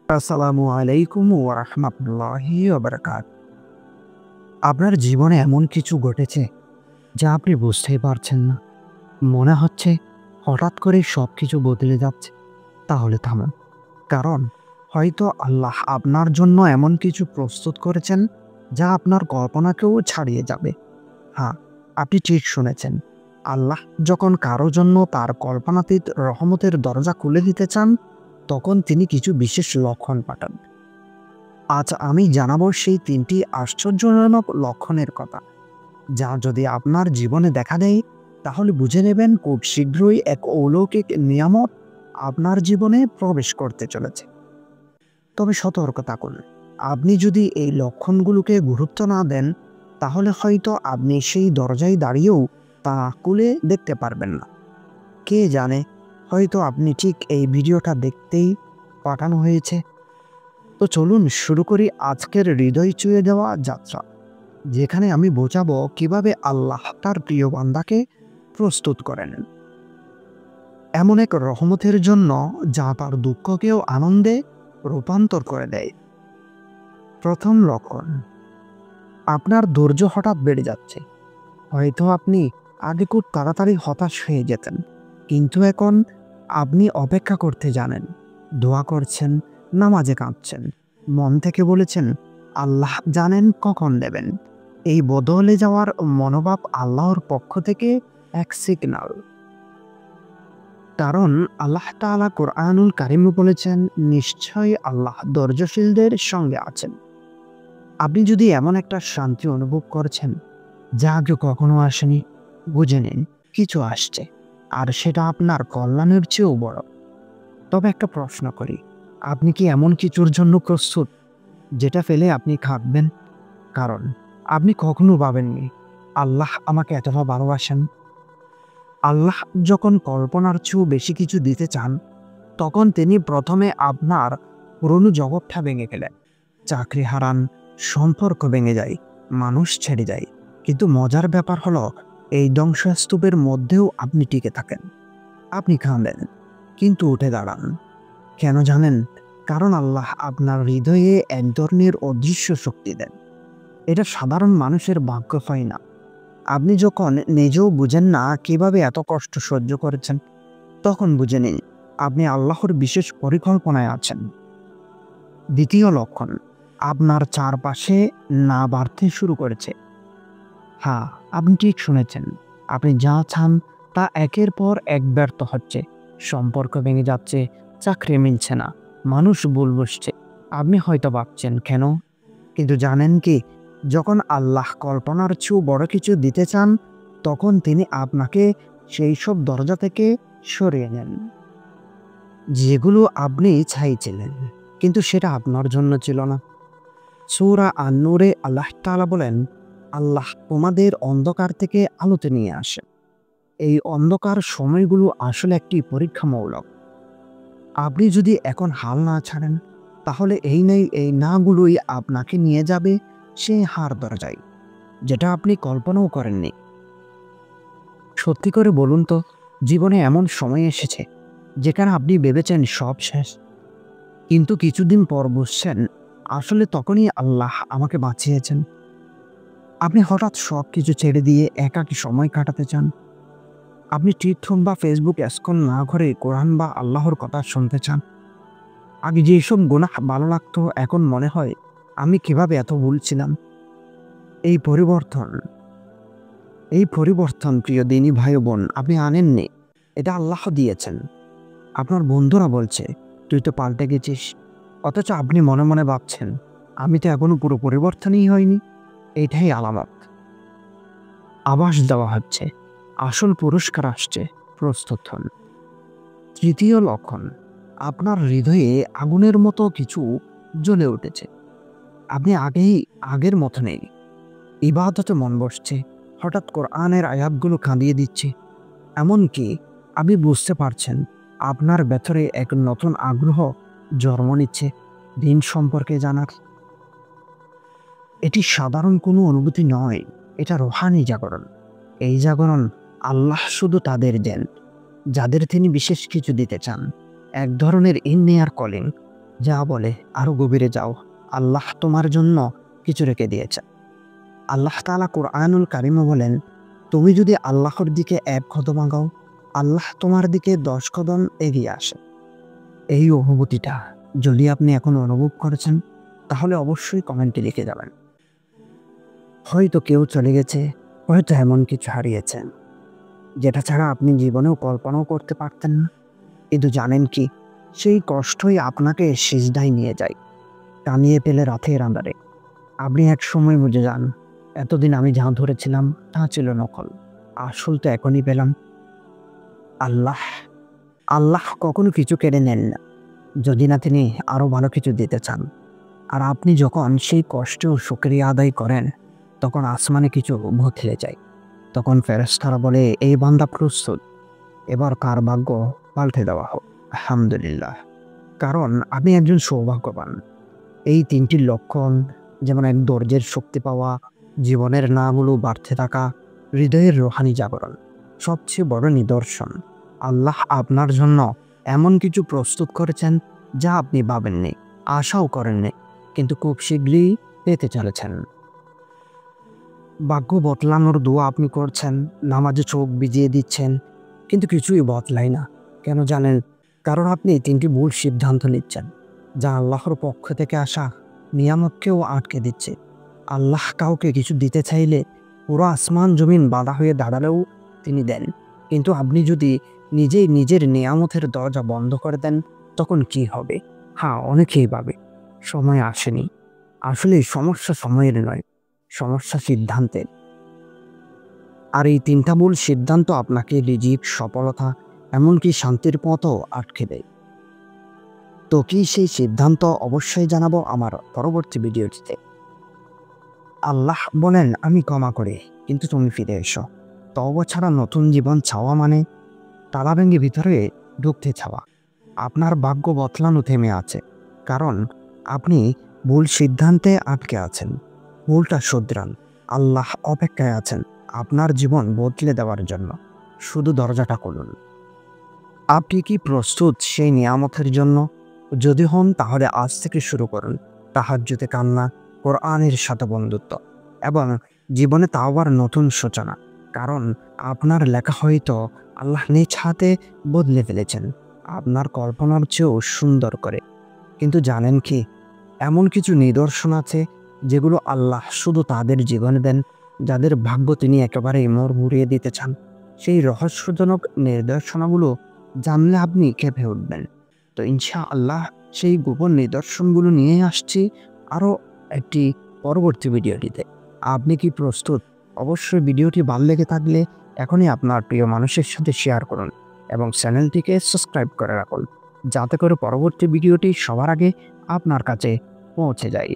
আসসালামু আলাইকুম ওয়া রাহমাতুল্লাহি ওয়া বারাকাতুহু। আপনার জীবনে এমন কিছু ঘটেছে যা আপনি বুঝতেই পারছেন না। মনে হচ্ছে হঠাৎ করেই সবকিছু বদলে যাচ্ছে। তাহলে থামুন। কারণ হয়তো আল্লাহ আপনার জন্য এমন কিছু প্রস্তুত করেছেন যা আপনার কল্পনাকেও ছাড়িয়ে যাবে। হ্যাঁ, আপনি ঠিক শুনেছেন। আল্লাহ যখন কারো জন্য তার কল্পনাতীত রহমতের দরজা খুলে দিতে চান, তখন তিনি কিছু বিশেষ লক্ষণ পাঠান। আজ আমি জানাবো সেই ৩টি আশ্চর্যজনক লক্ষণের কথা, যা যদি আপনার জীবনে দেখা দেয়, তাহলে বুঝে নেবেন খুব শীঘ্রই এক অলৌকিক নিয়ামত আপনার জীবনে প্রবেশ করতে চলেছে। তবে সতর্ক থাকুন, আপনি যদি এই লক্ষণগুলোকে গুরুত্ব না দেন, তাহলে হয়তো আপনি সেই দরজায় দাঁড়িয়েও তা খুলে দেখতে পারবেন না। কে জানে, হয়তো আপনি ঠিক এই ভিডিওটা দেখতেই পাঠানো হয়েছে। তো চলুন শুরু করি আজকের হৃদয় ছুঁয়ে দেওয়া যাত্রা, যেখানে আমি বোঝাবো কিভাবে আল্লাহ তার প্রিয় বান্দাকে প্রস্তুত করেন এমন এক রহমতের জন্য যা তার দুঃখকেও আনন্দে রূপান্তর করে দেয়। প্রথম লক্ষণ, আপনার ধৈর্য হঠাৎ বেড়ে যাচ্ছে। হয়তো আপনি আগে খুব তাড়াতাড়ি হতাশ হয়ে যেতেন, কিন্তু এখন আপনি অপেক্ষা করতে জানেন, দোয়া করছেন, নামাজে কাঁদছেন, মন থেকে বলেছেন আল্লাহ জানেন কখন দেবেন। এই বদলে যাওয়ার মনোভাব আল্লাহর পক্ষ থেকে এক সিগন্যাল। কারণ আল্লাহ তাআলা কোরআনুল কারিমে বলেছেন, নিশ্চয়ই আল্লাহ ধৈর্যশীলদের সঙ্গে আছেন। আপনি যদি এমন একটা শান্তি অনুভব করছেন যা আগে কখনো আসেনি, বুঝে নিন কিছু আসছে, আর সেটা আপনার কল্যাণের চেয়েও বড়। তবে একটা প্রশ্ন করি, আপনি কি এমন কিছুর জন্য প্রস্তুত যেটা ফেলে আপনি কাঁদবেন? কারণ আপনি কখনো ভাবেননি আল্লাহ আমাকে এতটা ভালোবাসেন। আল্লাহ যখন কল্পনার চেয়েও বেশি কিছু দিতে চান, তখন তিনি প্রথমে আপনার পুরনো জগৎটা ভেঙে ফেলেন। চাকরি হারান, সম্পর্ক ভেঙে যায়, মানুষ ছেড়ে যায়। কিন্তু মজার ব্যাপার হলো, এই ধ্বংসস্তূপের মধ্যেও আপনি টিকে থাকেন। আপনি কাঁদেন, কিন্তু উঠে দাঁড়ান। কেন জানেন? কারণ আল্লাহ আপনার হৃদয়ে এক ধরনের অদৃশ্য শক্তি দেন। এটা সাধারণ মানুষের ভাগ্য হয় না। আপনি যখন নিজেও বুঝেন না কিভাবে এত কষ্ট সহ্য করেছেন, তখন বুঝে নিন আপনি আল্লাহর বিশেষ পরিকল্পনায় আছেন। দ্বিতীয় লক্ষণ, আপনার চারপাশে না বাড়তে শুরু করেছে। হ্যাঁ, আপনি ঠিক শুনেছেন। আপনি যা চান তা একের পর এক ব্যর্থ হচ্ছে। সম্পর্ক ভেঙে যাচ্ছে, চাকরি মিলছে না, মানুষ ভুল বুঝছে। আপনি হয়তো ভাবছেন কেন? কিন্তু জানেন কি, যখন আল্লাহ কল্পনার চেয়েও বড় কিছু দিতে চান, তখন তিনি আপনাকে সেই সব দরজা থেকে সরিয়ে নেন, যেগুলো আপনি চাইছিলেন, কিন্তু সেটা আপনার জন্য ছিল না। সূরা আন-নূরে আল্লাহ তাআলা বলেন, আল্লাহ তোমাদের অন্ধকার থেকে আলোতে নিয়ে আসে। এই অন্ধকার সময়গুলো আসলে একটি পরীক্ষামূলক। আপনি যদি এখন হাল না ছাড়েন, তাহলে এই নাগুলোই আপনাকে নিয়ে যাবে সেই হার দরজায়, যেটা আপনি কল্পনাও করেননি। সত্যি করে বলুন তো, জীবনে এমন সময় এসেছে যেখানে আপনি ভেবেছেন সব শেষ, কিন্তু কিছুদিন পর বুঝছেন আসলে তখনই আল্লাহ আমাকে বাঁচিয়েছেন। আপনি হঠাৎ সবকিছু ছেড়ে দিয়ে একাকী সময় কাটাতে চান। আপনি টিকটক বা ফেসবুক স্ক্রল না করে কোরআন বা আল্লাহর কথা শুনতে চান। আগে যেসব গুনাহ ভালো লাগতো, এখন মনে হয় আমি কিভাবে এত ভুল ছিলাম। এই পরিবর্তন এই পরিবর্তন প্রিয় দিনী ভাই ও বোন, আপনি আনেননি, এটা আল্লাহ দিয়েছেন। আপনার বন্ধুরা বলছে তুই তো পাল্টে গেছিস, অথচ আপনি মনে মনে ভাবছেন আমি তো এখনো পুরো পরিবর্তনই হয়নি। এটাই আলামত। আভাস দেওয়া হচ্ছে, আসল পুরস্কার আসছে, প্রস্তুত হন। তৃতীয় লক্ষণ, আপনার হৃদয়ে আগুনের মতো কিছু জ্বলে উঠেছে। আপনি আগের মতো নেই। ইবাদতে মন বসছে, হঠাৎ কোরআনের আয়াতগুলো কাঁদিয়ে দিচ্ছে। এমনকি আপনি বুঝতে পারছেন আপনার ভেতরে এক নতুন আগ্রহ জন্ম নিচ্ছে দিন সম্পর্কে জানার। এটি সাধারণ কোনো অনুভূতি নয়, এটা রুহানি জাগরণ। এই জাগরণ আল্লাহ শুধু তাদের দেন যাদের তিনি বিশেষ কিছু দিতে চান। এক ধরনের ইননেয়ার কলিং। যা বলে আরো গভীরে যাও, আল্লাহ তোমার জন্য কিছু রেখে দিয়েছে। আল্লাহ তাআলা কুরআনুল কারিমে বলেন, তুমি যদি আল্লাহর দিকে এক কদম আগাও, আল্লাহ তোমার দিকে 10 কদম এগিয়ে আসে। এই অনুভূতিটা যদি আপনি এখন অনুভব করেছেন, তাহলে অবশ্যই কমেন্টে লিখে যাবেন। হয়তো কেউ চলে গেছে, হয়তো এমন কিছু হারিয়েছেন যেটা ছাড়া আপনি জীবনেও কল্পনাও করতে পারতেন না। কিন্তু জানেন কি, সেই কষ্টই আপনাকে সিজদায় নিয়ে যায়, টানিয়ে পেলে রাতের আঁধারে। আপনি এক সময় বুঝে যান, এতদিন আমি যা ধরেছিলাম তা ছিল নকল, আসল তো এখনই পেলাম। আল্লাহ আল্লাহ কখনো কিছু কেড়ে নেন না, যদি না তিনি আরো ভালো কিছু দিতে চান। আর আপনি যখন সেই কষ্ট ও শুকরিয়া আদায় করেন, তখন আসমানে কিছু বদলে যায়। তখন ফেরেশতারা বলে, এই বান্দা প্রস্তুত, এবার কার ভাগ্য পাল্টে দেওয়া হোক। আলহামদুলিল্লাহ, কারণ আপনি একজন সৌভাগ্যবান। এই 3টি লক্ষণ, যেমন এক ধৈর্যের শক্তি পাওয়া, জীবনের নাগুলো বাড়তে থাকা, হৃদয়ের রোহানি জাগরণ, সবচেয়ে বড় নিদর্শন আল্লাহ আপনার জন্য এমন কিছু প্রস্তুত করেছেন যা আপনি ভাবেননি, আশাও করেননি, কিন্তু খুব শীঘ্রই পেতে চলেছেন। ভাগ্য বদলানোর দোয়া আপনি করছেন, নামাজে চোখ ভিজিয়ে দিচ্ছেন, কিন্তু কিছুই বদলায় না। কেন জানেন? কারণ আপনি 3টি ভুল সিদ্ধান্ত নিচ্ছেন, যা আল্লাহর পক্ষ থেকে আসা নিয়ামতকেও আটকে দিচ্ছে। আল্লাহ কাউকে কিছু দিতে চাইলে পুরো আসমান জমিন বাধা হয়ে দাঁড়ালেও তিনি দেন, কিন্তু আপনি যদি নিজেই নিজের নিয়ামতের দরজা বন্ধ করে দেন, তখন কি হবে? হ্যাঁ, অনেকেই ভাবে সময় আসেনি। আসলে সমস্যা সময়ের নয়, সমস্যা সিদ্ধান্তের। আর এই 3টা ভুল সিদ্ধান্ত আপনাকে রিজিক, সফলতা, এমনকি শান্তির পথও আটকে দেয়। তো কি সেই সিদ্ধান্ত? অবশ্যই জানাবো আমার পরবর্তী ভিডিওটিতে। আল্লাহ বলেন, আমি ক্ষমা করি, কিন্তু তুমি ফিরে এসো। তওবা ছাড়া নতুন জীবন চাওয়া মানে তালা ভেঙে ভিতরে ঢুকতে চাওয়া। আপনার ভাগ্য বদলানো থেমে আছে, কারণ আপনি ভুল সিদ্ধান্তে আটকে আছেন। ভুলটা শুধরান, আল্লাহ অপেক্ষায় আছেন আপনার জীবন বদলে দেওয়ার জন্য। শুধু দরজাটা খুলুন। আপনি কি প্রস্তুত সেই নিয়ামতের জন্য? যদি হন, তাহলে আজ থেকে শুরু করুন তাহাজ্জুদে কান্না, কোরআনের সাথে বন্ধুত্ব, এবং জীবনে তাওবার নতুন সূচনা। কারণ আপনার লেখা হয়তো আল্লাহ নিজ হাতে বদলে ফেলেছেন, আপনার কল্পনার চেয়েও সুন্দর করে। কিন্তু জানেন কি, এমন কিছু নিদর্শন আছে যেগুলো আল্লাহ শুধু তাদের জীবনে দেন যাদের ভাগ্য তিনি একেবারে মোড় ঘুরিয়ে দিতে চান। সেই রহস্যজনক নিদর্শনগুলো জানলে আপনি কেঁপে উঠবেন। তো ইনশাআল্লাহ সেই গোপন নিদর্শনগুলো নিয়ে আসছি আরও একটি পরবর্তী ভিডিওটিতে। আপনি কি প্রস্তুত? অবশ্যই ভিডিওটি ভালো লেগে থাকলে এখনই আপনার প্রিয় মানুষের সাথে শেয়ার করুন এবং চ্যানেলটিকে সাবস্ক্রাইব করে রাখুন, যাতে করে পরবর্তী ভিডিওটি সবার আগে আপনার কাছে পৌঁছে যায়।